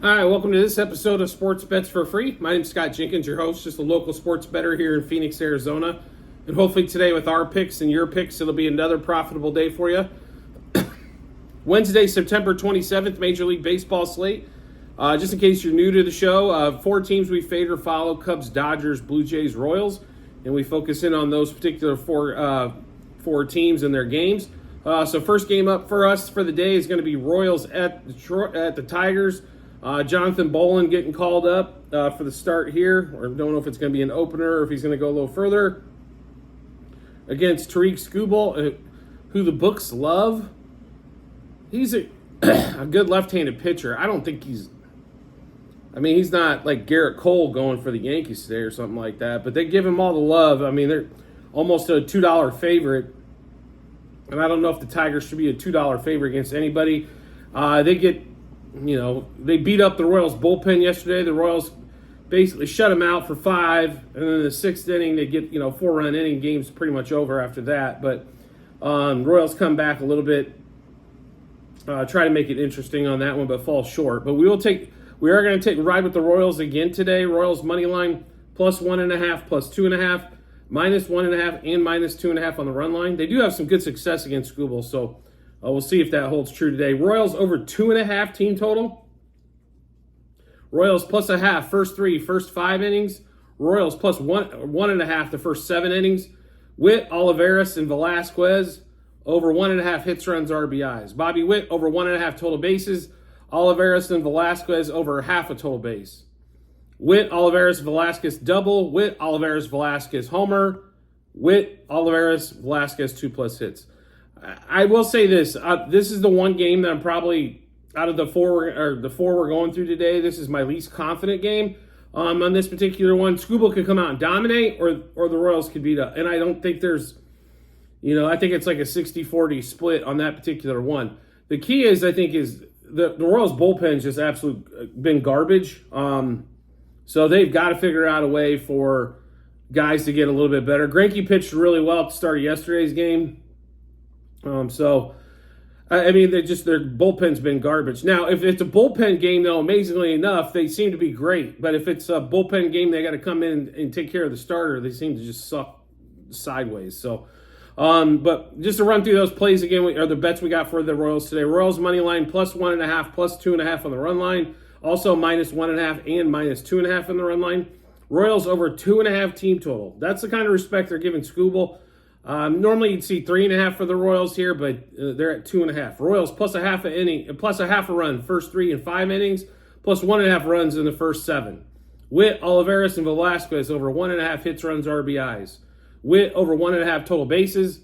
Hi, welcome to this episode of Sports Bets for Free. My name is Scott Jenkins, your host, just a local sports bettor here in Phoenix, Arizona. And hopefully today with our picks and your picks, it'll be another profitable day for you. Wednesday, September 27th, Major League Baseball slate. Just in case you're new to the show, 4 teams we fade or follow: Cubs, Dodgers, Blue Jays, Royals. And we focus in on those particular four teams and their games. So first game up for us for the day is going to be Royals at the Tigers. Jonathan Bolin getting called up for the start here. Or don't know if it's going to be an opener or if he's going to go a little further. Against Tariq Skubal, who the books love. He's a good left-handed pitcher. I don't think he's not like Garrett Cole going for the Yankees today or something like that. But they give him all the love. I mean, they're almost a $2 favorite. And I don't know if the Tigers should be a $2 favorite against anybody. They beat up the Royals bullpen yesterday. The Royals basically shut them out for 5, and then in the 6th inning, they get, 4-run inning. Game's pretty much over after that. But Royals come back a little bit, try to make it interesting on that one, but fall short. But we are going to take a ride with the Royals again today. Royals money line plus 1.5, plus 2.5, minus 1.5, and minus 2.5 on the run line. They do have some good success against Skubal, so we'll see if that holds true today. Royals over 2.5 team total. Royals plus 0.5 first 5 innings. Royals plus 1.5 the first 7 innings. Witt, Olivares, and Velasquez over 1.5 hits, runs, RBIs. Bobby Witt over 1.5 total bases. Olivares and Velasquez over half a total base. Witt, Olivares, Velasquez double. Witt, Olivares, Velasquez homer. Witt, Olivares, Velasquez 2+ hits. I will say this. This is the one game that I'm probably, out of the four we're going through today, this is my least confident game on this particular one. Skubal could come out and dominate, or the Royals could beat up. And I don't think there's, I think it's like a 60-40 split on that particular one. The key is, I think, is the Royals bullpen's just been garbage. So they've got to figure out a way for guys to get a little bit better. Greinke pitched really well at the start of yesterday's game. Their bullpen's been garbage. Now, if it's a bullpen game, though, amazingly enough, they seem to be great. But if it's a bullpen game, they got to come in and take care of the starter. They seem to just suck sideways. So, but just to run through those plays again, are the bets we got for the Royals today. Royals money line plus 1.5, plus 2.5 on the run line. Also minus 1.5 and minus 2.5 on the run line. Royals over 2.5 team total. That's the kind of respect they're giving Skubal. Normally you'd see 3.5 for the Royals here, but they're at 2.5. Royals plus a half a run first 3 and 5 innings, plus 1.5 runs in the first 7. Witt, Olivares, and Velasquez over 1.5 hits, runs, RBIs. Witt over 1.5 total bases.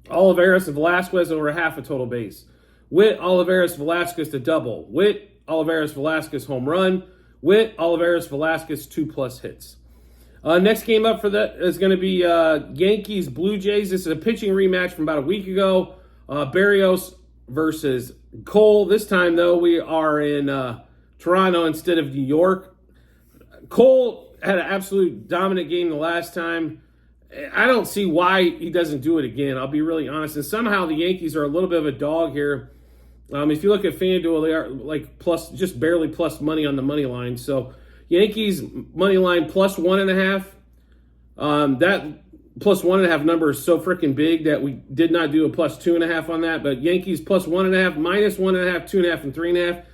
Olivares and Velasquez over half a total base. Witt, Olivares, Velasquez to double. Witt, Olivares, Velasquez home run. Witt, Olivares, Velasquez 2+ hits. Next game up for that is going to be Yankees, Blue Jays. This is a pitching rematch from about a week ago. Berrios versus Cole. This time, though, we are in Toronto instead of New York. Cole had an absolute dominant game the last time. I don't see why he doesn't do it again. I'll be really honest. And somehow the Yankees are a little bit of a dog here. If you look at FanDuel, they are like just barely plus money on the money line. So Yankees money line plus 1.5. That plus 1.5 number is so freaking big that we did not do a plus 2.5 on that. But Yankees plus 1.5, minus 1.5, 2.5, and 3.5.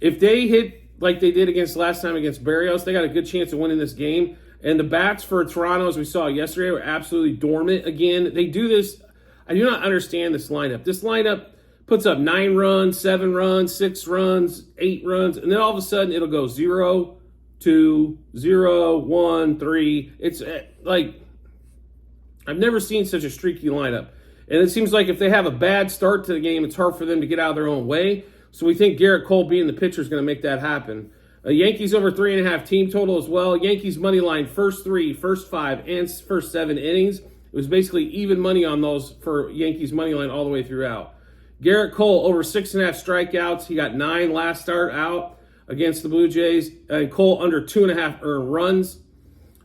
If they hit like they did last time against Berrios, they got a good chance of winning this game. And the bats for Toronto, as we saw yesterday, were absolutely dormant again. They do this. I do not understand this lineup. This lineup puts up 9 runs, 7 runs, 6 runs, 8 runs, and then all of a sudden it'll go 0, 2, 0, 1, 3. It's like I've never seen such a streaky lineup. And it seems like if they have a bad start to the game, it's hard for them to get out of their own way. So we think Garrett Cole being the pitcher is going to make that happen. Yankees over 3.5 team total as well. Yankees money line first 3, first 5, and first 7 innings. It was basically even money on those for Yankees money line all the way throughout. Garrett Cole over 6.5 strikeouts. He got 9 last start out against the Blue Jays. And Cole under 2.5 earned runs.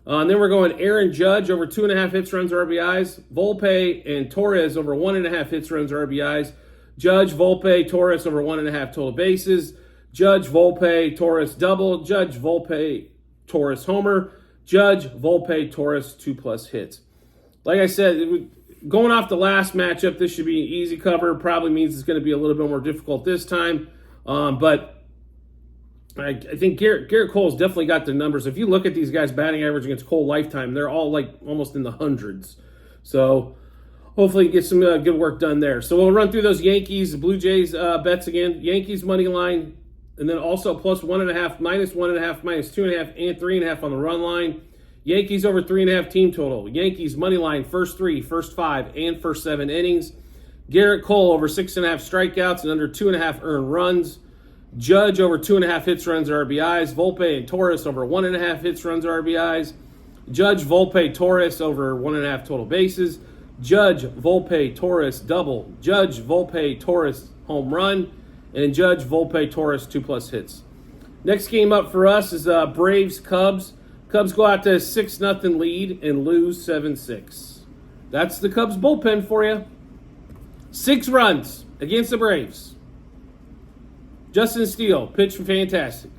And then we're going Aaron Judge over 2.5 hits, runs, RBIs. Volpe and Torres over 1.5 hits, runs, RBIs. Judge, Volpe, Torres over 1.5 total bases. Judge, Volpe, Torres double. Judge, Volpe, Torres homer. Judge, Volpe, Torres 2+ hits. Like I said, going off the last matchup, this should be an easy cover. Probably means it's going to be a little bit more difficult this time. But I think Garrett Cole's definitely got the numbers. If you look at these guys' batting average against Cole lifetime, they're all like almost in the hundreds. So hopefully get some good work done there. So we'll run through those Yankees, Blue Jays bets again. Yankees money line, and then also +1.5, -1.5, -2.5, and 3.5 on the run line. Yankees over 3.5 team total. Yankees money line first 3, first 5, and first 7 innings. Garrett Cole over 6.5 strikeouts and under 2.5 earned runs. Judge over 2.5 hits, runs, or RBIs. Volpe and Torres over 1.5 hits, runs, or RBIs. Judge, Volpe, Torres over 1.5 total bases. Judge, Volpe, Torres double. Judge, Volpe, Torres home run. And Judge, Volpe, Torres 2+ hits. Next game up for us is Braves, Cubs. Cubs go out to a 6-0 lead and lose 7-6. That's the Cubs bullpen for you. 6 runs against the Braves. Justin Steele pitched fantastic.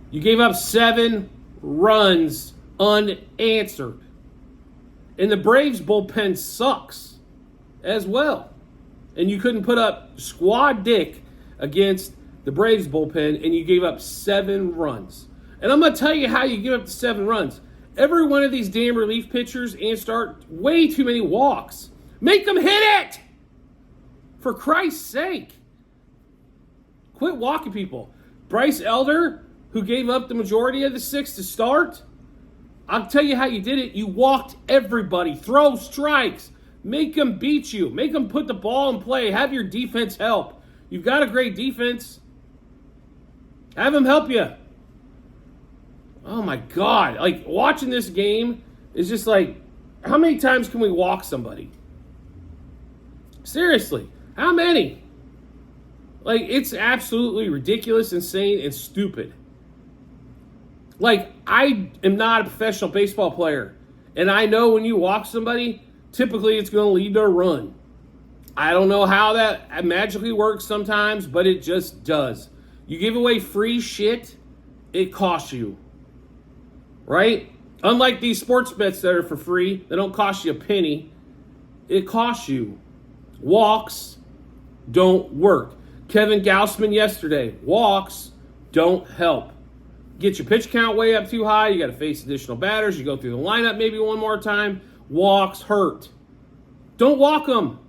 You gave up 7 runs unanswered. And the Braves bullpen sucks as well. And you couldn't put up squad dick against the Braves bullpen, and you gave up 7 runs. And I'm going to tell you how you give up the 7 runs. Every one of these damn relief pitchers and start way too many walks. Make them hit it! For Christ's sake. Quit walking people. Bryce Elder, who gave up the majority of the 6 to start, I'll tell you how you did it. You walked everybody. Throw strikes. Make them beat you. Make them put the ball in play. Have your defense help. You've got a great defense. Have them help you. Oh, my God. Like, watching this game is just like, how many times can we walk somebody? Seriously. How many? Like, it's absolutely ridiculous, insane, and stupid. Like, I am not a professional baseball player, and I know when you walk somebody, typically it's going to lead to a run. I don't know how that magically works sometimes, but it just does. You give away free shit, it costs you. Right? Unlike these sports bets that are for free, they don't cost you a penny. It costs you. Walks don't work. Kevin Gausman yesterday. Walks don't help. Get your pitch count way up too high. You got to face additional batters. You go through the lineup maybe one more time. Walks hurt. Don't walk them.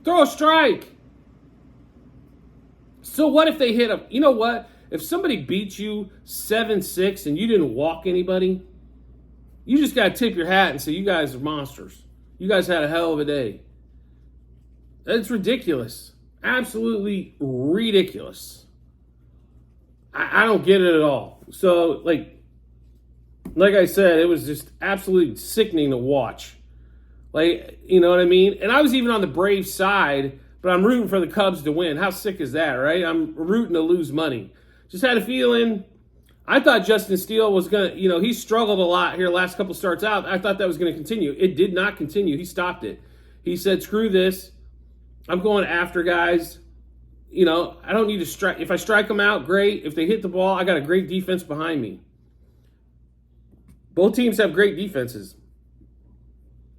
Throw a strike. So what if they hit a... You know what? If somebody beats you 7-6 and you didn't walk anybody, you just got to tip your hat and say, you guys are monsters. You guys had a hell of a day. That's ridiculous. Absolutely ridiculous. I don't get it at all. So, like I said, it was just absolutely sickening to watch. Like, you know what I mean? And I was even on the Braves side, but I'm rooting for the Cubs to win. How sick is that, right? I'm rooting to lose money. Just had a feeling. I thought Justin Steele was going to, he struggled a lot here last couple starts out. I thought that was going to continue. It did not continue. He stopped it. He said, screw this. I'm going after guys. I don't need to strike. If I strike them out, great. If they hit the ball, I got a great defense behind me. Both teams have great defenses.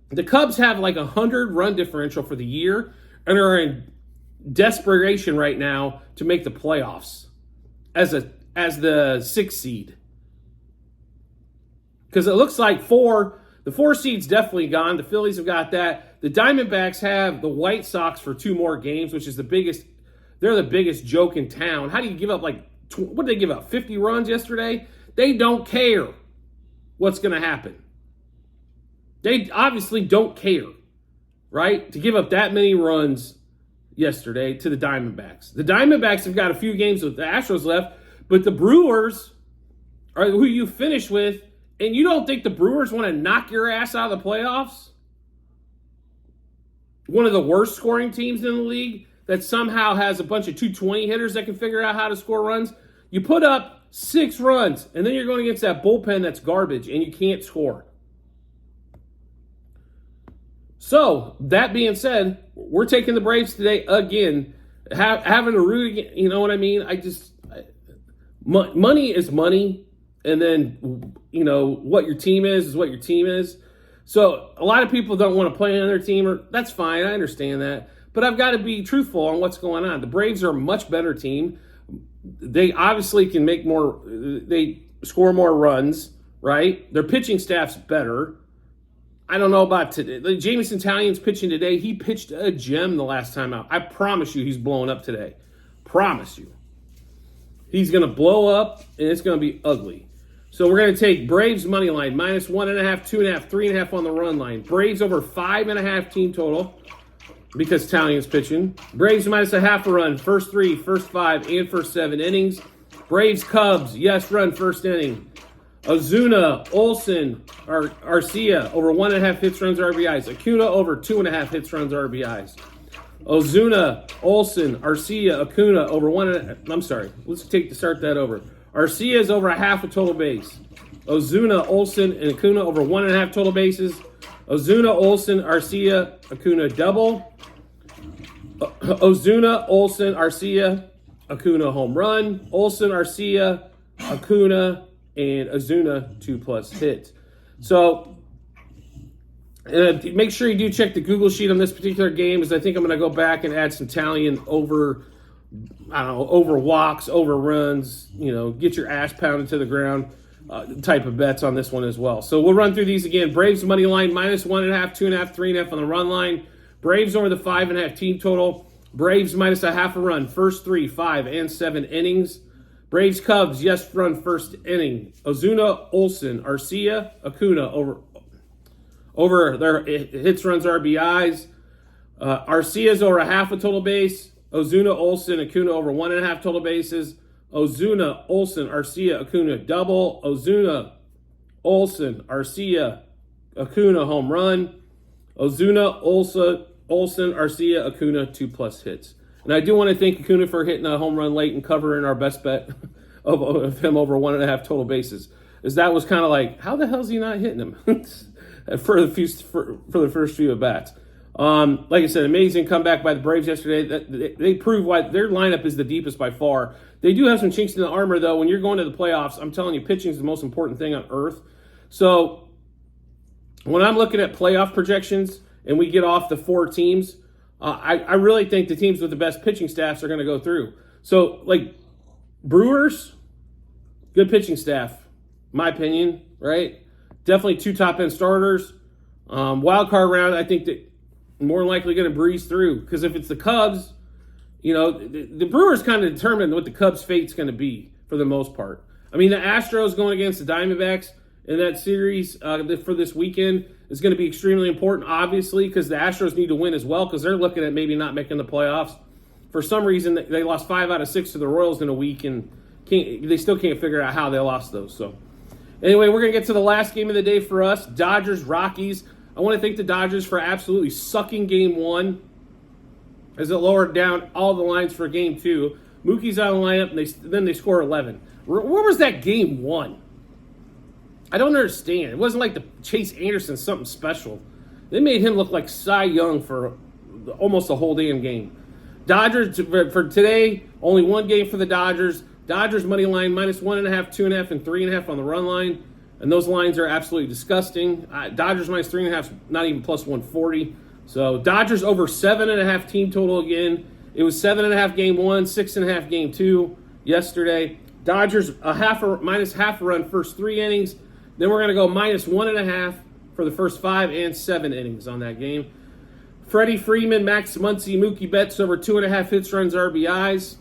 The Cubs have like 100 run differential for the year and are in desperation right now to make the playoffs as the 6th seed. Because it looks like the 4 seed's definitely gone. The Phillies have got that. The Diamondbacks have the White Sox for 2 more games, which is they're the biggest joke in town. How do you give up what did they give up, 50 runs yesterday? They don't care what's going to happen. They obviously don't care, right? To give up that many runs yesterday to the Diamondbacks. The Diamondbacks have got a few games with the Astros left, but the Brewers are who you finish with, and you don't think the Brewers want to knock your ass out of the playoffs? One of the worst scoring teams in the league that somehow has a bunch of 220 hitters that can figure out how to score runs. You put up 6 runs, and then you're going against that bullpen that's garbage, and you can't score. So, that being said, we're taking the Braves today again. Having to root again, you know what I mean? Money is money, and then what your team is what your team is. So a lot of people don't want to play on their team, or that's fine. I understand that, but I've got to be truthful on what's going on. The Braves are a much better team. They obviously can make more. They score more runs, right? Their pitching staff's better. I don't know about today. Jameson Taillon's pitching today. He pitched a gem the last time out. I promise you he's blowing up today. Promise you. He's going to blow up, and it's going to be ugly. So we're going to take Braves money line, -1.5, 2.5, 3.5 on the run line. Braves over 5.5 team total because Taillon's pitching. Braves -0.5 a run, first 3, first 5, and first 7 innings. Braves Cubs, yes run, first inning. Ozuna, Olsen, Arcia over 1.5 hits, runs, RBIs. Acuna over 2.5 hits, runs, RBIs. Ozuna, Olsen, Arcia, Acuna over 1.5. I'm sorry. Let's start that over. Arcia is over 1/2 a total base. Ozuna, Olsen, and Acuna over 1.5 total bases. Ozuna, Olsen, Arcia, Acuna double. Ozuna, Olsen, Arcia, Acuna home run. Olsen, Arcia, Acuna, and Ozuna 2+ hits. So make sure you do check the Google sheet on this particular game, because I think I'm going to go back and add some Taillon over walks, over runs, get your ass pounded to the ground type of bets on this one as well. So we'll run through these again. Braves money line, -1.5, 2.5, 3.5 on the run line. Braves over the 5.5 team total. Braves -0.5 a run, first 3, 5, and 7 innings. Braves Cubs, yes run, first inning. Ozuna, Olsen, Arcia, Acuna over their hits, runs, RBIs. Arcia's over 1/2 a total base. Ozuna, Olsen, Acuna over 1.5 total bases. Ozuna, Olsen, Arcia, Acuna double. Ozuna, Olsen, Arcia, Acuna home run. Ozuna, Olsen, Arcia, Acuna 2+ hits. And I do want to thank Acuna for hitting a home run late and covering our best bet of him over 1.5 total bases. As that was kind of like, how the hell is he not hitting him for the first few at bats? Like I said, amazing comeback by the Braves yesterday. They proved why their lineup is the deepest by far. They do have some chinks in the armor, though. When you're going to the playoffs, I'm telling you, pitching is the most important thing on earth. So when I'm looking at playoff projections and we get off the 4 teams, I really think the teams with the best pitching staffs are going to go through. So, like, Brewers, good pitching staff, my opinion, right? Definitely 2 top-end starters. Wild card round, I think that more likely going to breeze through. Because if it's the Cubs, the Brewers kind of determine what the Cubs' fate's going to be for the most part. I mean, the Astros going against the Diamondbacks in that series for this weekend is going to be extremely important, obviously, because the Astros need to win as well, because they're looking at maybe not making the playoffs. For some reason, they lost 5 out of 6 to the Royals in a week, and they still can't figure out how they lost those. So, anyway, we're going to get to the last game of the day for us, Dodgers, Rockies. I want to thank the Dodgers for absolutely sucking Game 1 as it lowered down all the lines for Game 2. Mookie's out of the lineup, and then they score 11. Where was that Game 1? I don't understand. It wasn't like the Chase Anderson something special. They made him look like Cy Young for almost the whole damn game. Dodgers, for today, only 1 game for the Dodgers. Dodgers money line, -1.5, 2.5, and 3.5 on the run line. And those lines are absolutely disgusting. Dodgers -3.5, not even +140. So Dodgers over 7.5 team total again. It was 7.5 Game 1, 6.5 Game 2 yesterday. Dodgers -1/2 a run first 3 innings. Then we're going to go -1.5 for the first 5 and 7 innings on that game. Freddie Freeman, Max Muncy, Mookie Betts over 2.5 hits, runs, RBIs.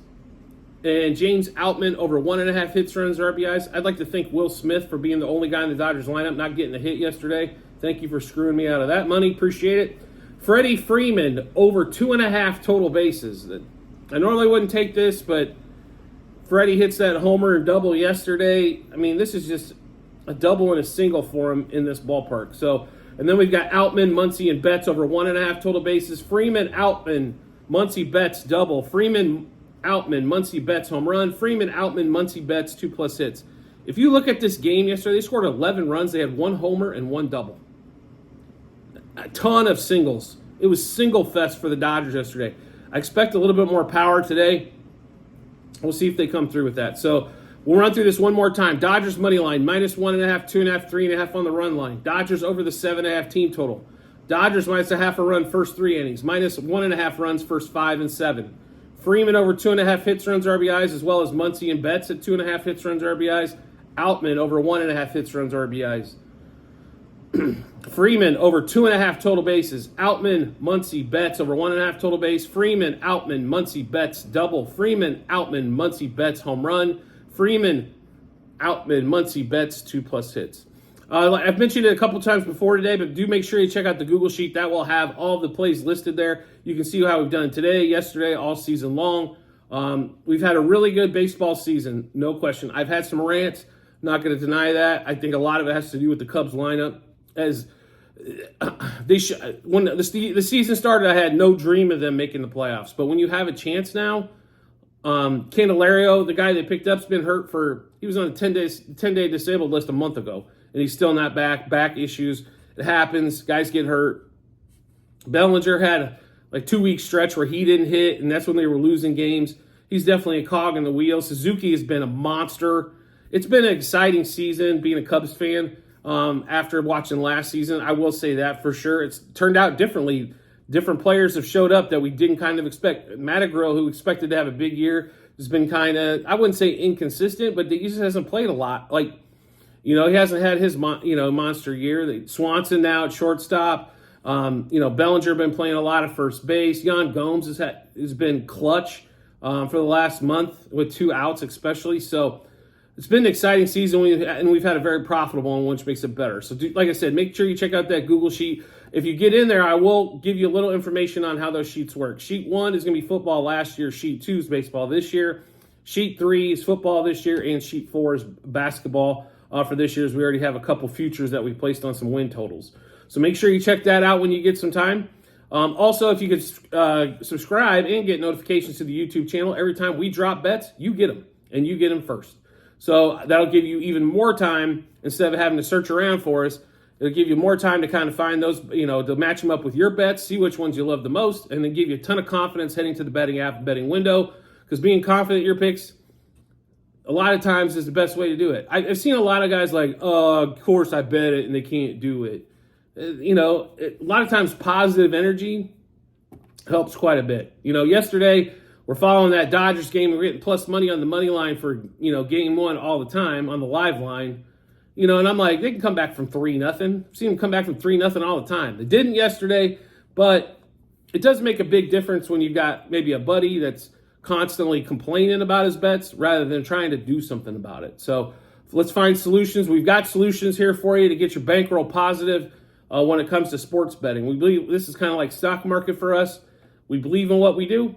And James Outman over 1.5 hits, runs, RBIs. I'd like to thank Will Smith for being the only guy in the Dodgers lineup not getting a hit yesterday. Thank you for screwing me out of that money. Appreciate it. Freddie Freeman over 2.5 total bases. I normally wouldn't take this, but Freddie hits that homer and double yesterday. I mean, this is just a double and a single for him in this ballpark. So, and then we've got Outman, Muncy, and Betts over 1.5 total bases. Freeman, Outman, Muncy, Betts double. Freeman, Outman, Muncy, Betts home run. Freeman, Outman, Muncy, Betts 2+ hits. If you look at this game yesterday, they scored 11 runs. They had 1 homer and 1 double. A ton of singles. It was single fest for the Dodgers yesterday. I expect a little bit more power today. We'll see if they come through with that. So we'll run through this one more time. Dodgers money line, -1.5, 2.5, 3.5 on the run line. Dodgers over the 7.5 team total. Dodgers -0.5 a run first 3 innings, -1.5 runs first 5 and 7. Freeman over 2.5 hits, runs, RBIs, as well as Muncy and Betts at 2.5 hits, runs, RBIs. Outman over 1.5 hits, runs, RBIs. Freeman over 2.5 total bases. Outman, Muncy, Betts over 1.5 total base. Freeman, Outman, Muncy, Betts double. Freeman, Outman, Muncy, Betts home run. Freeman, Outman, Muncy, Betts 2+ hits. I've mentioned it a couple times before today, but do make sure you check out the Google Sheet. That will have all the plays listed there. You can see how we've done today, yesterday, all season long. We've had a really good baseball season, no question. I've had some rants, not going to deny that. I think a lot of it has to do with the Cubs lineup. As when the season started, I had no dream of them making the playoffs. But when you have a chance now, Candelario, the guy they picked up, has been hurt he was on a 10-day disabled list a month ago. And he's still not back issues. It happens. Guys get hurt. Bellinger had a 2-week stretch where he didn't hit, and that's when they were losing games. He's definitely a cog in the wheel. Suzuki has been a monster. It's been an exciting season being a Cubs fan after watching last season. I will say that for sure. It's turned out differently. Different players have showed up that we didn't kind of expect. Matagrill, who expected to have a big year, has been kind of, I wouldn't say inconsistent, but he just hasn't played a lot. He hasn't had his monster year. Swanson now at shortstop. Bellinger been playing a lot of first base. Yan Gomes has been clutch for the last month with 2 outs especially. So it's been an exciting season, and we've had a very profitable one, which makes it better. So like I said, make sure you check out that Google Sheet. If you get in there, I will give you a little information on how those sheets work. Sheet 1 is going to be football last year. Sheet 2 is baseball this year. Sheet 3 is football this year, and Sheet 4 is basketball. For this year, we already have a couple futures that we placed on some win totals. So make sure you check that out when you get some time. Also, if you could subscribe and get notifications to the YouTube channel, every time we drop bets, you get them, and you get them first. So that'll give you even more time, instead of having to search around for us. It'll give you more time to kind of find those, to match them up with your bets, see which ones you love the most, and then give you a ton of confidence heading to the betting app and betting window, because being confident in your picks, a lot of times is the best way to do it. I've seen a lot of guys of course I bet it, and they can't do it. A lot of times positive energy helps quite a bit. Yesterday we're following that Dodgers game. We're getting plus money on the money line for, game 1 all the time on the live line. And I'm like, they can come back from 3-0. See them come back from 3-0 all the time. They didn't yesterday, but it does make a big difference when you've got maybe a buddy that's constantly complaining about his bets rather than trying to do something about it. So let's find solutions. We've got solutions here for you to get your bankroll positive when it comes to sports betting. We believe this is kind of like stock market for us. We believe in what we do.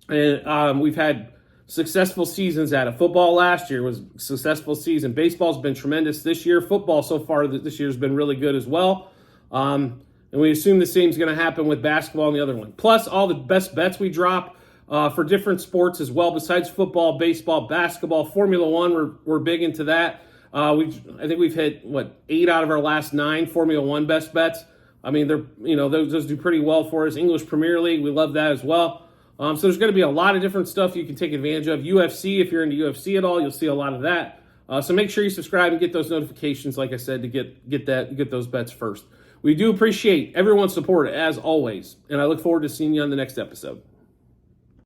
And we've had successful seasons at it. Football last year was a successful season. Baseball's been tremendous this year. Football so far this year has been really good as well. And we assume the same is going to happen with basketball and the other one. Plus all the best bets we drop for different sports as well, besides football, baseball, basketball, Formula One. We're big into that. I think we've hit 8 out of our last 9 Formula One best bets. I mean, those do pretty well for us. English Premier League, we love that as well. So there's going to be a lot of different stuff you can take advantage of. UFC, if you're into UFC at all, you'll see a lot of that. So make sure you subscribe and get those notifications, like I said, to get those bets first. We do appreciate everyone's support as always, and I look forward to seeing you on the next episode.